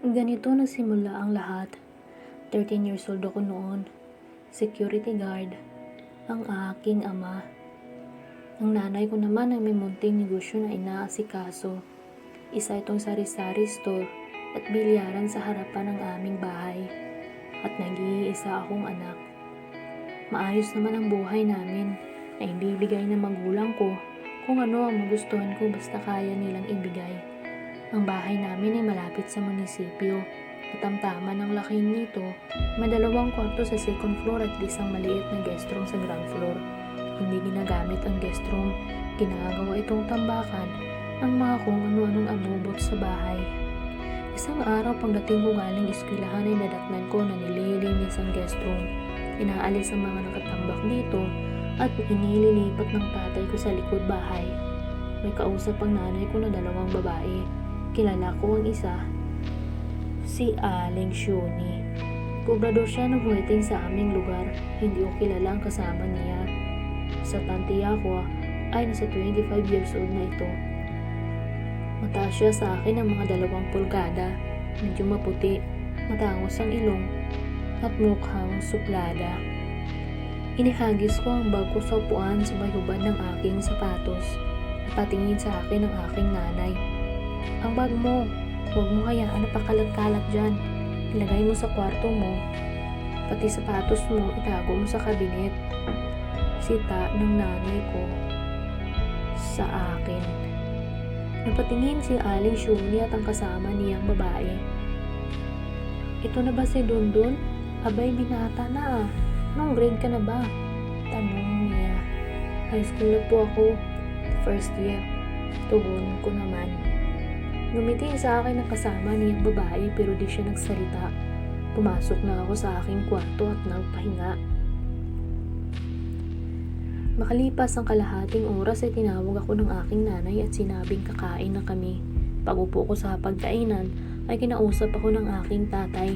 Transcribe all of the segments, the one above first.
Ganito nagsimula ang lahat. 13 years old ako noon. Security guard. Ang aking ama. Ang nanay ko naman ay may munting negosyo na inaasikaso. Isa itong sari-sari store at bilyaran sa harapan ng aming bahay. At nag-iisa akong anak. Maayos naman ang buhay namin na ibibigay ng magulang ko kung ano ang magustuhan ko basta kaya nilang ibigay. Ang bahay namin ay malapit sa munisipyo. Katamtaman ang laki nito, may 2 kwarto sa second floor at isang maliit na guest room sa ground floor. Hindi ginagamit ang guest room, ginagawa itong tambakan ng mga kung ano-anong abubot sa bahay. Isang araw pagdating ko galing eskwelahan ay nadatnan ko na nililinis ang guest room. Inaalis ang mga nakatambak dito at inililipat ng tatay ko sa likod bahay. May kausap ang nanay ko na 2 babae. Kilala ko ang isa, si Aling Shuni. Kubrador siya ng huweting sa aming lugar. Hindi ko kilala ang kasama niya. Sa tantiya ko ay nasa 25 years old na ito. Mataas siya sa akin ng mga 2 pulgada. Medyo maputi, matangos ang ilong at mukhang suplada. Inihagis ko ang bag ko sa upuan sa may hubad ng aking sapatos. Patingin sa akin ng aking nanay. Ang bag mo, huwag mo hayaan na pakalat-kalat dyan. Ilagay mo sa kwarto mo. Pati sapatos mo, itago mo sa kabinet. Sita ng nanay ko sa akin. Napatingin si Aling Shuni at ang kasama niyang babae. Ito na ba si Dundun? Abay, binata na ah. Anong grade ka na ba? Tanong niya. High school na po ako. First year. Tugon ko naman. Ngumiti sa akin ang kasama niyang babae pero di siya nagsalita. Pumasok na ako sa aking kwarto at nagpahinga. Makalipas ang kalahating oras ay tinawag ako ng aking nanay at sinabing kakain na kami. Pag-upo ko sa pagkainan ay kinausap ako ng aking tatay.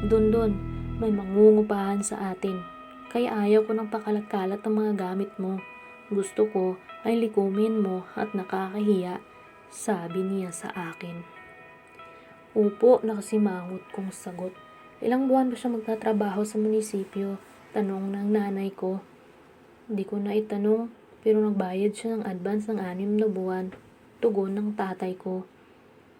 Dundun, may mangungupahan sa atin. Kaya ayaw ko ng pakalat-kalat ang mga gamit mo. Gusto ko ay likumin mo at nakakahiya. Sabi niya sa akin. Upo, nakasimangot kong sagot. Ilang buwan ba siya magtatrabaho sa munisipyo? Tanong ng nanay ko. Di ko na itanong, pero nagbayad siya ng advance ng 6 na buwan. Tugon ng tatay ko.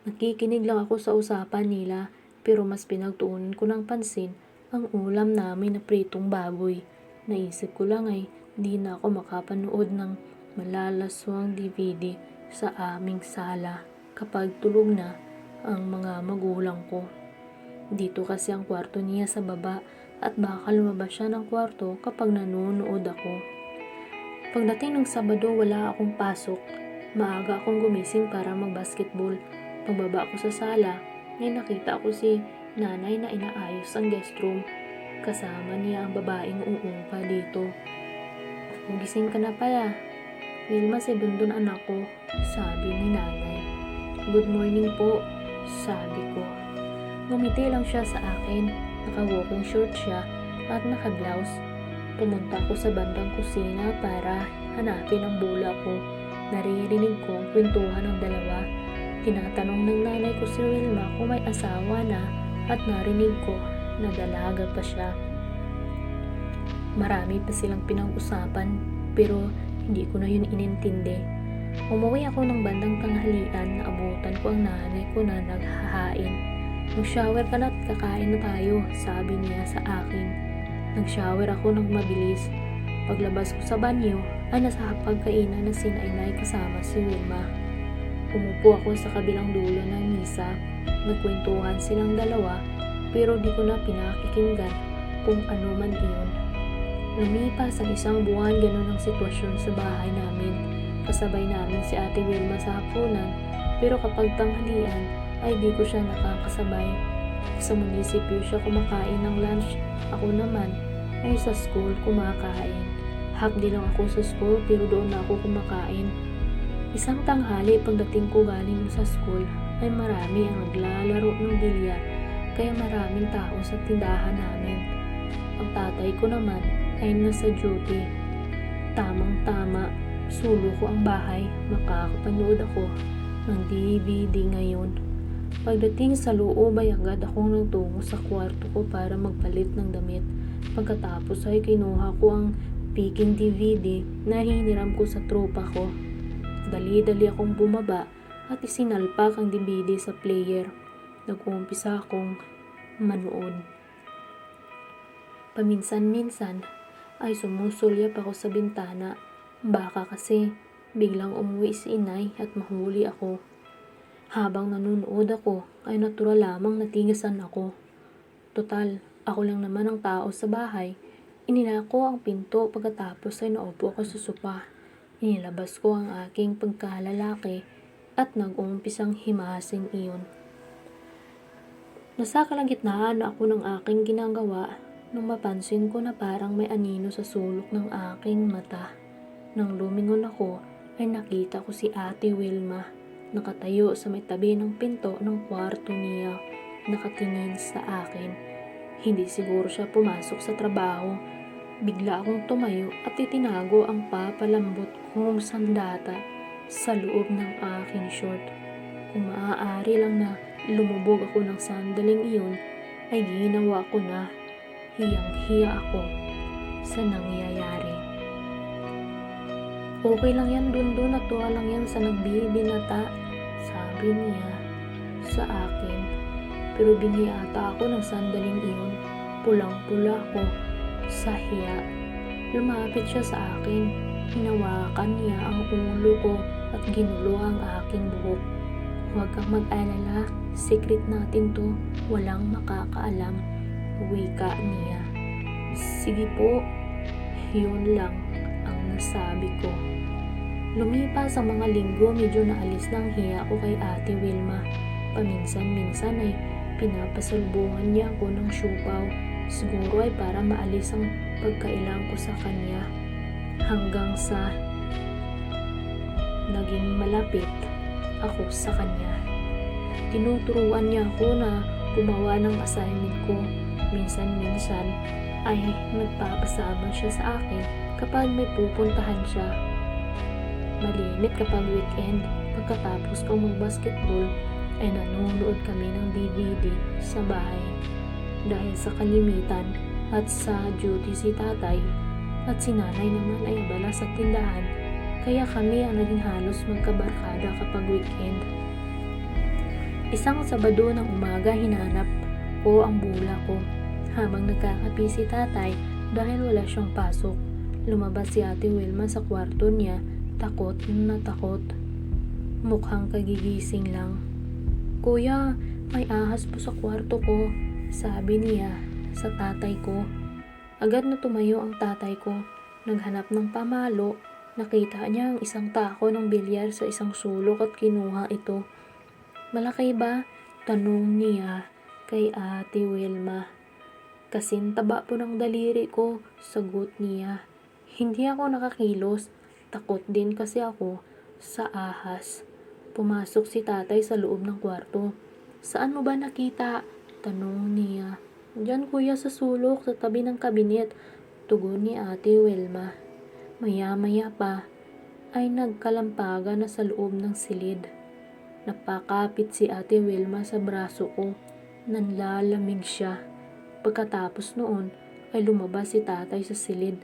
Nakikinig lang ako sa usapan nila, pero mas pinagtuunan ko ng pansin ang ulam namin na pritong baboy. Naisip ko lang ay di na ako makapanood ng malalaswang DVD sa aming sala kapag tulog na ang mga magulang ko. Dito kasi ang kwarto niya sa baba at baka lumabas siya ng kwarto kapag nanonood ako. Pagdating ng Sabado wala akong pasok. Maaga akong gumising para mag-basketball. Pagbaba ko sa sala, ay nakita ko si nanay na inaayos ang guest room. Kasama niya ang babaeng uumpa dito. Gising ka na pala. Wilma, si Dundun anak ko, sabi ni nanay. Good morning po, sabi ko. Ngumiti lang siya sa akin, naka-walking short siya at naka-blouse. Pumunta ako sa bandang kusina para hanapin ang bola ko. Naririnig ko ang kwentuhan ng 2. Tinatanong ng nanay ko si Wilma kung may asawa na at narinig ko na dalaga pa siya. Marami pa silang pinag-usapan pero hindi ko na yun inintindi. Umuwi ako ng bandang tanghalian na abutan ko ang nanay ko na naghahain. Mag-shower ka na at kakain na tayo, sabi niya sa akin. Nag-shower ako ng mabilis. Paglabas ko sa banyo ay nasa hapagkainan na sinainay kasama si Wilma. Umupo ako sa kabilang dulo ng misa. Nagkwentuhan silang 2 pero di ko na pinakikinggan kung ano man iyon. Lumipas ang 1 buwan, ganun ang sitwasyon sa bahay namin. Kasabay namin si Ate Wilma sa hapunan, pero kapag tanghalian ay di ko siya nakakasabay. Sa munisipyo siya kumakain ng lunch, ako naman ay sa school kumakain. Half day lang ako sa school pero doon na ako kumakain. Isang tanghali pagdating ko galing sa school ay marami ang naglalaro ng bilyar, kaya maraming tao sa tindahan namin. Ang tatay ko naman ay nasa duty. Tamang-tama, sulo ko ang bahay, makakapanood ako ng DVD ngayon. Pagdating sa loob ay agad akong nagtungo sa kwarto ko para magpalit ng damit. Pagkatapos ay kinuha ko ang Peking DVD na hiniram ko sa tropa ko. Dali-dali akong bumaba at isinalpak ang DVD sa player. Nag-uumpisa akong manood. Paminsan-minsan ay sumusulyap ako sa bintana. Baka kasi biglang umuwi si inay at mahuli ako. Habang nanonood ako ay natural lamang natingisan ako. Total, ako lang naman ang tao sa bahay. Inilako ang pinto pagkatapos ay naupo ako sa sopa. Inilabas ko ang aking pagkalalaki at nag-uumpisang himasin iyon. Nasa kalagitnaan ako ng aking ginagawa nung mapansin ko na parang may anino sa sulok ng aking mata. Nang lumingon ako ay nakita ko si Ate Wilma nakatayo sa may tabi ng pinto ng kwarto niya, nakatingin sa akin. Hindi siguro siya pumasok sa trabaho. Bigla akong tumayo at itinago ang papalambot kong sandata sa loob ng aking short. Kung maaari lang na lumubog ako ng sandaling iyon, ay ginawa ko na. Hiyang-hiya ako sa nangyayari. Okay lang yan, Dundon, natuwa lang yan sa nagbibinata, sabi niya sa akin. Pero bingi ata ako ng sandaling iyon. Pulang-pula ako sa hiya. Lumapit siya sa akin. Hinawakan niya ang ulo ko at ginulo ang aking buhok. Huwag kang mag-alala, secret natin to, walang makakaalam, wika niya. Sige po, yun lang ang nasabi ko. Lumipas ang mga linggo, medyo naalis na ang hiya ko kay Ate Wilma. Paminsan-minsan ay pinapasalubungan niya ako ng siupaw. Siguro ay para maalis ang pagkailang ko sa kanya. Hanggang sa naging malapit ako sa kanya. Tinuturuan niya ako na gumawa ng assignment ko. Minsan-minsan ay nagpapasama siya sa akin kapag may pupuntahan siya. Malimit kapag weekend, pagkatapos kong mag-basketball ay nanonood kami ng DVD sa bahay. Dahil sa kalimitan at sa duty si tatay at si nanay naman ay abala sa tindahan, kaya kami ang naging halos magkabarkada kapag weekend. Isang Sabado ng umaga hinanap ko ang bula ko. Habang nagkakapi si tatay dahil wala siyang pasok, lumabas si Ate Wilma sa kwarto niya, takot na takot. Mukhang kagigising lang. Kuya, may ahas po sa kwarto ko, sabi niya sa tatay ko. Agad na tumayo ang tatay ko. Naghanap ng pamalo. Nakita niya ang isang tako ng bilyar sa isang sulok at kinuha ito. Malaki ba? Tanong niya kay Ate Wilma. Kasing taba po ng daliri ko, sagot niya. Hindi ako nakakilos. Takot din kasi ako sa ahas. Pumasok si tatay sa loob ng kwarto. Saan mo ba nakita? Tanong niya. Diyan kuya sa sulok, sa tabi ng kabinet, tugon ni Ate Wilma. Maya-maya pa ay nagkalampagan na sa loob ng silid. Napakapit si Ate Wilma sa braso ko. Nanlalamig siya. Pagkatapos noon ay lumabas si tatay sa silid.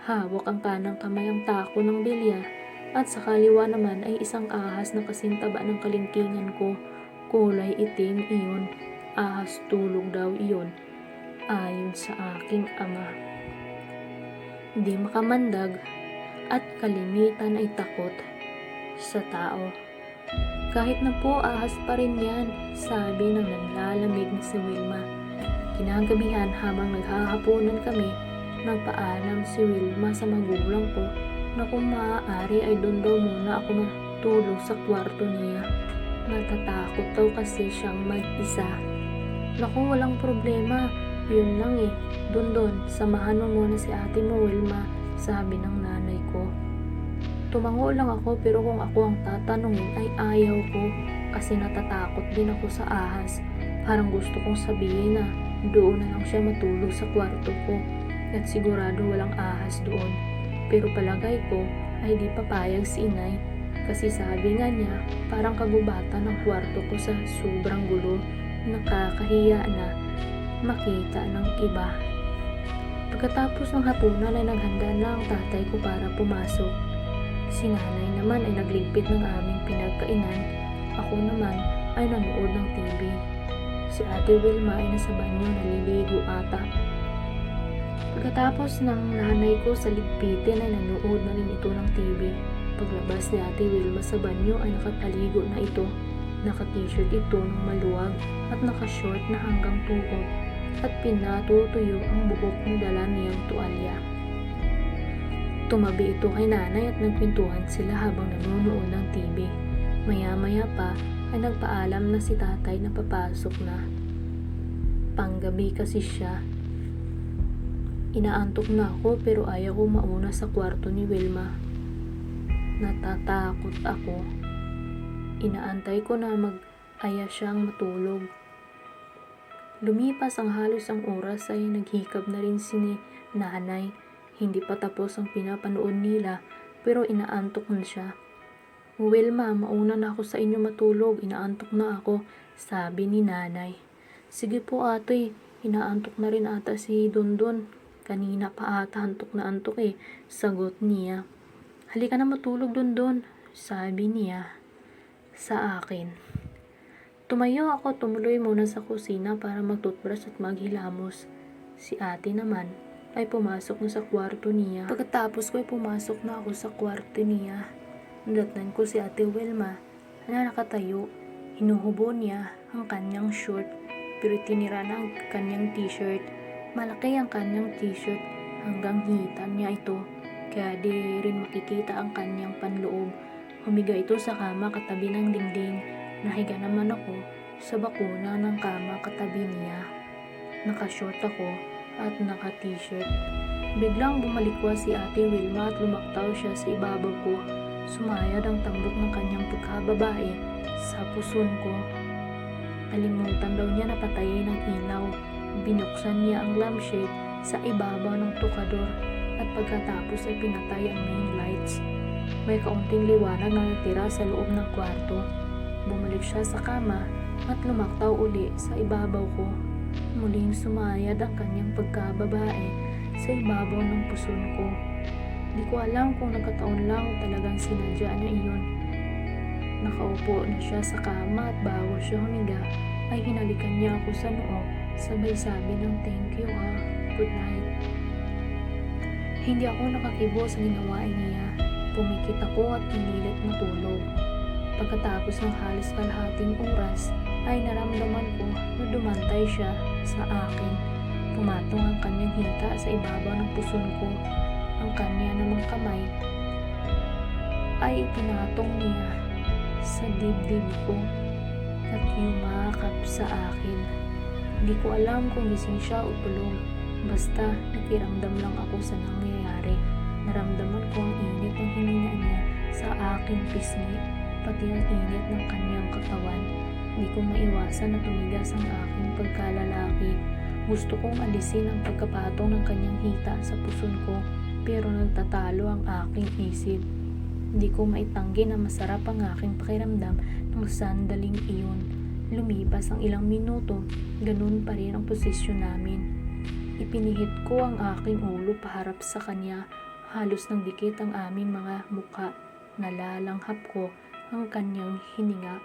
Hawak ang kanang kamay ang tako ng bilyar at sa kaliwa naman ay isang ahas na kasing taba ng kalingkingan ko. Kulay itim iyon. Ahas tulog daw iyon, ayon sa aking ama. Di makamandag at kalimitan ay takot sa tao. Kahit na po ahas pa rin yan, sabi ng nanlalamig na si Wilma. Kinagabihan habang naghahaponan kami, nagpaalam si Wilma sa magulang ko na kung maaari ay doon daw muna ako matulog sa kwarto niya. Natatakot daw kasi siyang mag-isa. Naku, walang problema. Yun lang eh. Doon, samahan mo muna si ate mo, Wilma, sabi ng nanay ko. Tumango lang ako pero kung ako ang tatanungin ay ayaw ko kasi natatakot din ako sa ahas. Parang gusto kong sabihin na doon na lang siya matulog sa kwarto ko at sigurado walang ahas doon. Pero palagay ko ay di papayag si inay Kasi sabi nga niya, parang kagubatan ng kwarto ko sa sobrang gulo, nakakahiya na makita ng iba. Pagkatapos ng hapunan ay naghanda na ang tatay ko para pumasok. Si nanay naman ay nagligpit ng aming pinagkainan. Ako naman ay nanood ng TV. Si Ate Wilma ay nasa banyo naliligo ata. Pagkatapos ng nanay ko sa ligpitin ay nanood na rin ito ng TV. Paglabas ni Ate Wilma sa banyo ay nakapaligo na ito. Naka-t-shirt ito ng maluwag at naka-short na hanggang tuhod at pinatutuyo ang buhok ng dala niyang tuwalya. Tumabi ito kay nanay at nagkwentuhan sila habang nanonood ng TV. Maya-maya pa ay nagpaalam na si tatay na papasok na. Panggabi kasi siya. Inaantok na ako pero ayaw ko mauna sa kwarto ni Wilma. Natatakot ako. Inaantay ko na mag-aya siyang matulog. Lumipas ang halos ang oras ay naghikab na rin si nanay. Hindi pa tapos ang pinapanood nila pero inaantok na siya. Wilma, mauna na ako sa inyo matulog. Inaantok na ako, sabi ni nanay. Sige po ate, inaantok na rin ata si Dondon. Kanina pa ata antok na antok sagot niya. Halika na matulog Dondon, sabi niya sa akin. Tumayo ako, tumuloy muna sa kusina para mag-toothbrush at maghilamos. Si ate naman ay pumasok na sa kwarto niya. Pagkatapos ko ay pumasok na ako sa kwarto niya. Nadatnan ko si Ate Wilma na nakatayo. Hinuhubo niya ang kanyang short pero tinira na ang kanyang t-shirt. Malaki ang kanyang t-shirt hanggang hitan niya ito kaya di rin makikita ang kanyang panloob. Humiga ito sa kama katabi ng dingding. Nahiga naman ako sa bakuna ng kama katabi niya. Naka-short ako at naka-t-shirt. Biglang bumalikwa si Ate Wilma at lumaktaw siya sa ibabaw ko. Sumayad ang tambok ng kanyang pagkababae sa puson ko. Kalimutan daw niya na patayin ang ilaw. Binuksan niya ang lampshade sa ibabaw ng tukador at pagkatapos ay pinatay ang main lights. May kaunting liwanag na natira sa loob ng kwarto. Bumalik siya sa kama at lumaktaw uli sa ibabaw ko. Muling sumayad ang kanyang pagkababae sa ibabaw ng puson ko. Di ko alam kung nagkataon lang o talagang sinadya na iyon. Nakaupo na siya sa kama at bago siya humiga ay hinalikan niya ako sa noo sabay sabi ng thank you good night. Hindi ako nakakibo sa ginawa niya. Pumikit ako at pinilit matulog. Pagkatapos ng halos kalahating oras ay naramdaman ko na dumantay siya sa akin. Pumatong ang kanyang hita sa ibabaw ng puson ko. Ang kanya namang kamay ay pinatong niya sa dibdib ko at yumakap sa akin. Hindi ko alam kung gising siya o tulog. Basta nakiramdam lang ako sa nangyayari. Naramdaman ko ang init ng hininga niya sa aking pisngi, pati ang init ng kanyang katawan. Hindi ko maiwasan na tumigas ang aking pagkalalaki. Gusto kong alisin ang pagkapatong ng kanyang hita sa puson ko, pero nagtatalo ang aking isip. Hindi ko maitanggi na masarap ang aking pakiramdam ng sandaling iyon. Lumipas ang ilang minuto, ganun pa rin ang posisyon namin. Ipinihit ko ang aking ulo paharap sa kanya. Halos nang dikit ang aming mga mukha. Nalalanghap ko ang kanyang hininga.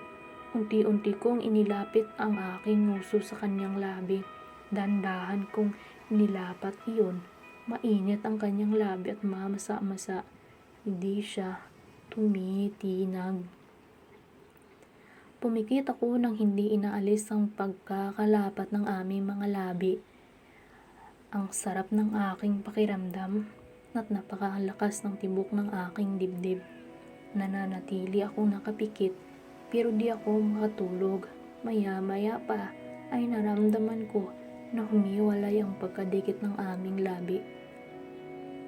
Unti-unti kong inilapit ang aking nguso sa kanyang labi. Dandahan kong nilapat iyon. Mainit ang kanyang labi at mamasa-masa. Hindi siya tumitinag. Pumikit ako nang hindi inaalis ang pagkakalapat ng aming mga labi. Ang sarap ng aking pakiramdam at napakalakas ng tibok ng aking dibdib. Nananatili akong nakapikit pero di ako makatulog. Maya-maya pa ay naramdaman ko na humiwalay ang pagkadikit ng aming labi.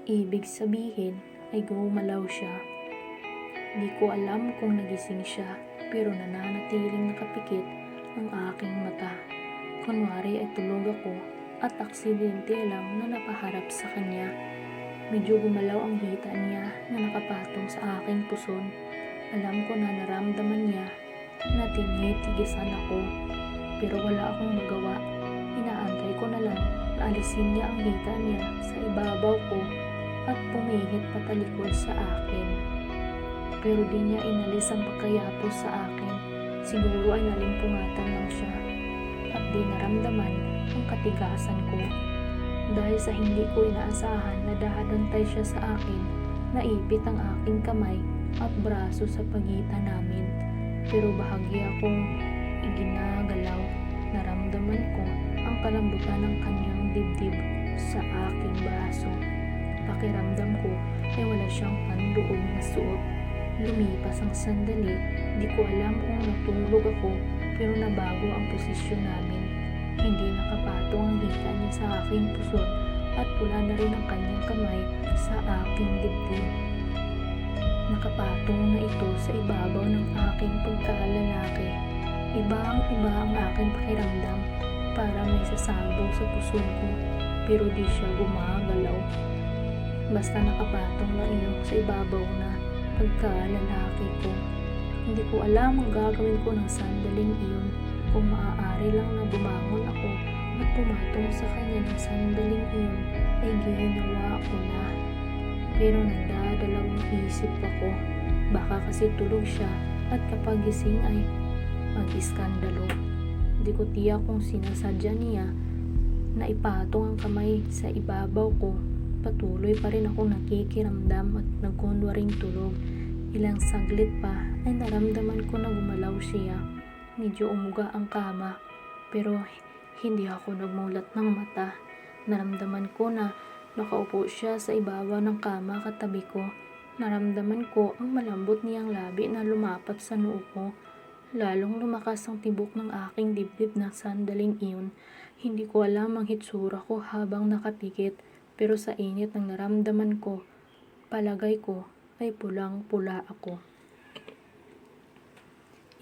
Ibig sabihin ay gumalaw siya. Di ko alam kung nagising siya pero nananatiling nakapikit ang aking mata. Kunwari ay tulog ako at aksidente lang na napaharap sa kanya. Medyo gumalaw ang hita niya na nakapatong sa aking puson. Alam ko na naramdaman niya na tinitigisan ako, pero wala akong magawa. Inaantay ko na lang na alisin niya ang hita niya sa ibabaw ko at pumihit patalikod sa akin. Pero di niya inalis ang pagkayapos sa akin. Siguro ay nalimpungatan lang siya at di naramdaman ang katigasan ko. Dahil sa hindi ko inaasahan na dahadantay siya sa akin, naipit ang aking kamay at braso sa pagitan namin. Pero bahagi akong iginagalaw. Naramdaman ko ang kalambutan ng kanyang dibdib sa aking braso. Pakiramdam ko ay wala siyang panloob na suot. Lumipas ang sandali, di ko alam kung natulog ako, pero nabago ang posisyon namin. Hindi nakapatong ang hita niya sa aking puson at pula na rin ang kanyang kamay sa aking dibdib. Nakapatong na ito sa ibabaw ng aking pagkalalaki. Iba ang aking pakiramdam, para may sasabog sa puson ko, pero di siya gumagalaw. Basta nakapatong lang iyon sa ibabaw na pagkalalaki ko. Hindi ko alam ang gagawin ko ng sandaling iyon. Kung maaari lang na bumangon ako at pumatong sa kanya ng sandaling iyon, ay ginawa ko na. Pero nagdadalawang isip ako. Baka kasi tulog siya at kapag gising ay mag-iskandalo. Di ko tiyak kung sinasadya niya na ipatong ang kamay sa ibabaw ko. Patuloy pa rin akong nakikiramdam at nagkunwaring tulog. Ilang saglit pa ay naramdaman ko na gumalaw siya. Medyo umuga ang kama, pero hindi ako nagmulat ng mata. Naramdaman ko na nakaupo siya sa ibabaw ng kama katabi ko. Naramdaman ko ang malambot niyang labi na lumapat sa noo ko. Lalong lumakas ang tibok ng aking dibdib na sandaling iyon. Hindi ko alam ang hitsura ko habang nakapikit, pero sa init ng naramdaman ko, palagay ko ay pulang-pula ako.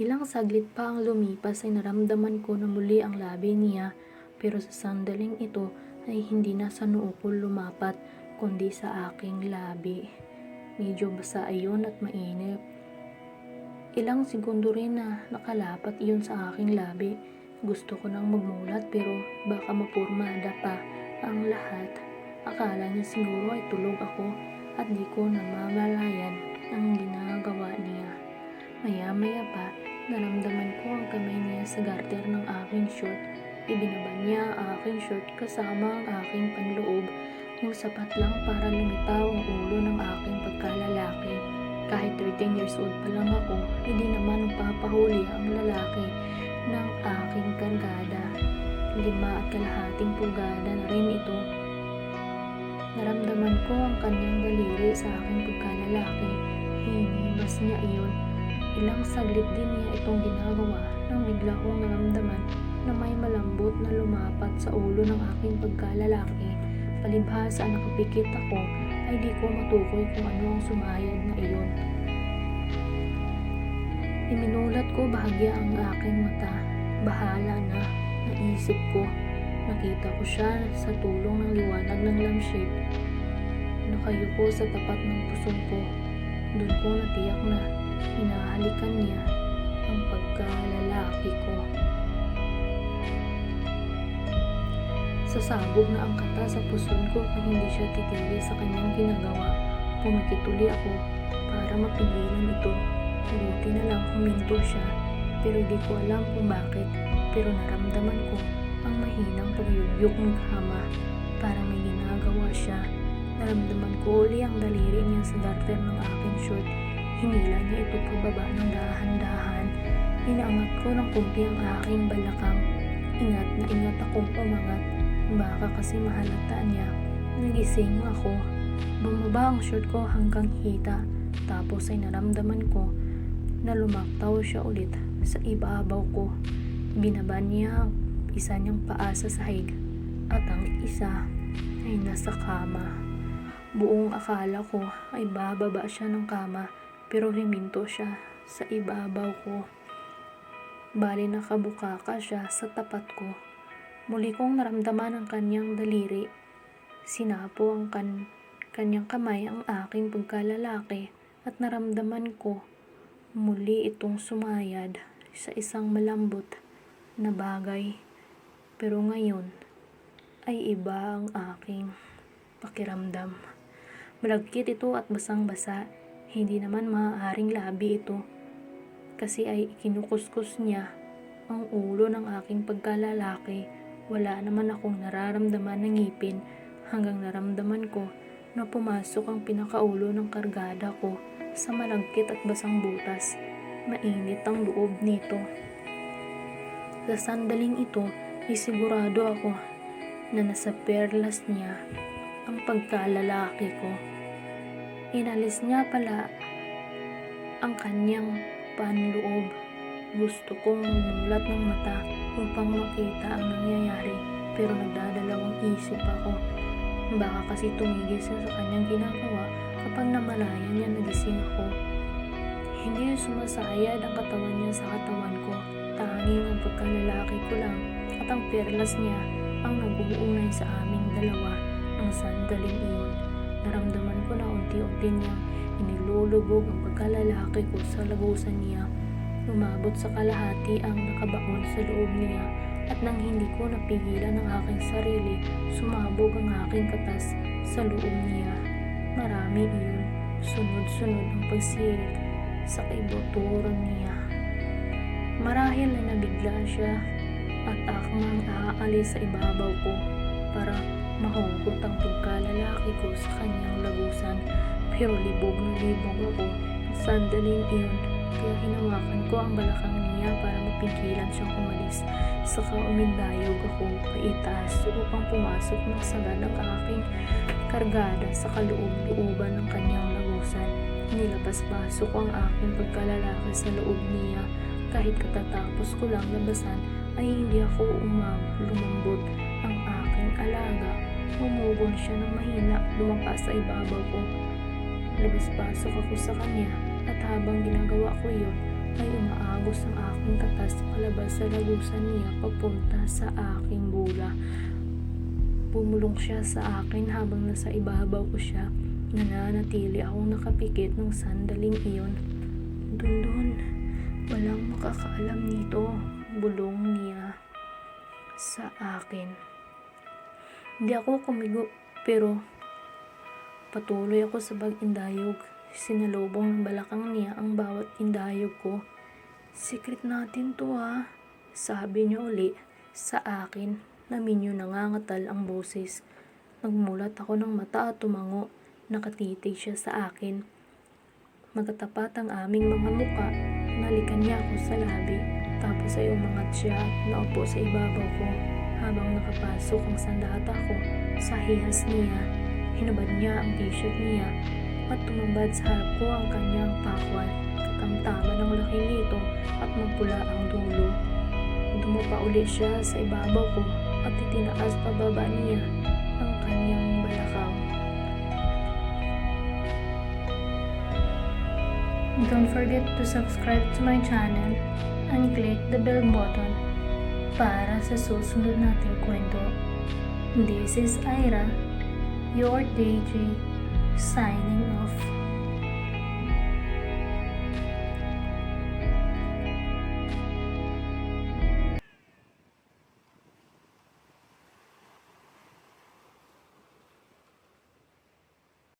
Ilang saglit pa ang lumipas ay naramdaman ko na muli ang labi niya, pero sa sandaling ito ay hindi na sa noo ko lumapat, kundi sa aking labi. Medyo basa ayon at mainit. Ilang segundo rin na nakalapat iyon sa aking labi. Gusto ko nang magmulat, pero baka mapurmada pa ang lahat. Akala niya siguro ay tulog ako at di ko namamalayan ang ginagawa niya. Maya-maya pa, naramdaman ko ang kamay niya sa garter ng aking short. Ibinaba niya ang aking short kasama ang aking panloob, yung sapat lang para lumitaw ang ulo ng aking pagkalalaki. Kahit 13 years old pa lang ako, hindi naman papahuli ang lalaki ng aking kargada. 5.5 pulgada na rin ito. Naramdaman ko ang kanyang daliri sa aking pagkalalaki. Hinibas niya iyon. Ilang saglit din niya itong ginagawa nang bigla kong naramdaman na may malambot na lumapat sa ulo ng aking pagkalalaki. Palibhasa nakapikit ako ay di ko matukoy kung ano ang sumayad na iyon. Iminulat ko bahagya ang aking mata. Bahala na, naisip ko. Nakita ko siya sa tulong ng liwanag ng lampshade. Nakayuko sa tapat ng puson ko. Doon ko natiyak na hinahalikan niya ang pagkalalaki ko. Sasabog na ang kata sa puson ko kung hindi siya titigil sa kanyang ginagawa. Pumikit uli ako para mapigilan ito. Buti na lang huminto siya, pero di ko alam kung bakit. Pero naramdaman ko ang mahinang pagyugyok ng hama, para may ginagawa siya. Naramdaman ko uli ang daliri niya sa garter ng aking short. Hinila niya ito pababa ng dahan-dahan. Inaangat ko ng kunti ang aking balakang. Ingat na ingat akong umangat. Baka kasi mahalataan niya. Nagising ako. Bumaba ang short ko hanggang hita. Tapos ay naramdaman ko na lumaktaw siya ulit sa ibabaw ko. Binaba niya isa niyang paa sa sahig at ang isa ay nasa kama. Buong akala ko ay bababa siya ng kama, pero huminto siya sa ibabaw ko. Bali nakabukaka siya sa tapat ko. Muli kong naramdaman ang kanyang daliri. Sinapo ang kanyang kamay ang aking pagkalalaki at naramdaman ko Muli itong sumayad sa isang malambot na bagay. Pero ngayon ay iba ang aking pakiramdam. Malagkit ito at basang-basa. Hindi naman maaaring labi ito kasi ay kinukuskus niya ang ulo ng aking pagkalalaki. Wala naman akong nararamdaman ng ngipin hanggang naramdaman ko na pumasok ang pinakaulo ng kargada ko sa malagkit at basang butas. Mainit ang loob nito. Sa sandaling ito ay sigurado ako na nasa perlas niya ang pagkalalaki ko. Inalis niya pala ang kanyang panloob. Gusto kong magmulat ng mata upang makita ang nangyayari, pero nagdadalawang isip ako. Baka kasi tumigil siya sa kanyang ginagawa kapag namalayan niya nagising ako. Hindi sumasayad ang katawan niya sa katawan ko. Tanging ang pagkalalaki ko lang at ang perlas niya ang nag-uugnay sa aming dalawa. Ang sandaling iyon, naramdaman ko na unti-unti niyang inilulubog ang pagkalalaki ko sa lagusan niya. Umabot sa kalahati ang nakabaon sa loob niya at nang hindi ko napigilan ang aking sarili, sumabog ang aking katas sa loob niya. Marami iyon, sunod-sunod ang pagsirit sa kaibuturan niya. Marahil ay nabigla siya at akmang aalis sa ibabaw ko para mahugot ang pagkalalaki ko sa kanyang lagusan. Pero libog na libog ako sa sandaling iyon, kaya hinawakan ko ang balakang niya para mapigilan siyang umalis. Saka umindayog ako paitaas upang pumasok ng sagad ang aking kargada sa kaloob-looban ng kanyang lagusan. Nilabas-pasok ko ang aking pagkalalaki sa loob niya. Kahit katatapos ko lang labasan ay hindi ako lumambot ang aking alaga. Umugol siya ng mahina, lumampas sa ibabaw ko. Labas-pasok ako sa kanya at habang ginagawa ko iyon ay umaagos ang aking katas palabas sa lagusan niya papunta sa aking bula. Bumulong siya sa akin habang nasa ibabaw ko siya. Nananatili akong nakapikit ng sandaling iyon. Dundun, walang makakaalam nito, bulong niya sa akin. Hindi ako kumigo pero patuloy ako sa pag-indayog. Sinalubong ng balakang niya ang bawat indayog ko. Secret natin to ha, sabi niya uli sa akin na minyo nangangatal ang boses. Nagmulat ako ng mata at tumango. Nakatitig siya sa akin. Magkatapat ang aming mga muka. Nalikan niya ako sa labi. Tapos ay umangat siya at naupo sa ibabaw ko. Habang nakapasok ang sandata ko sa hihas niya, hinubad niya ang t-shirt niya at tumambad sa harap ko ang kanyang pakwan. Katamtaman ng laki nito at magpula ang dulo. Dumapa uli siya sa ibabaw ko at itinaas pababa niya ang kanyang balakang. Don't forget to subscribe to my channel and click the bell button para sa susunod nating kwento. This is Ira, your DJ, signing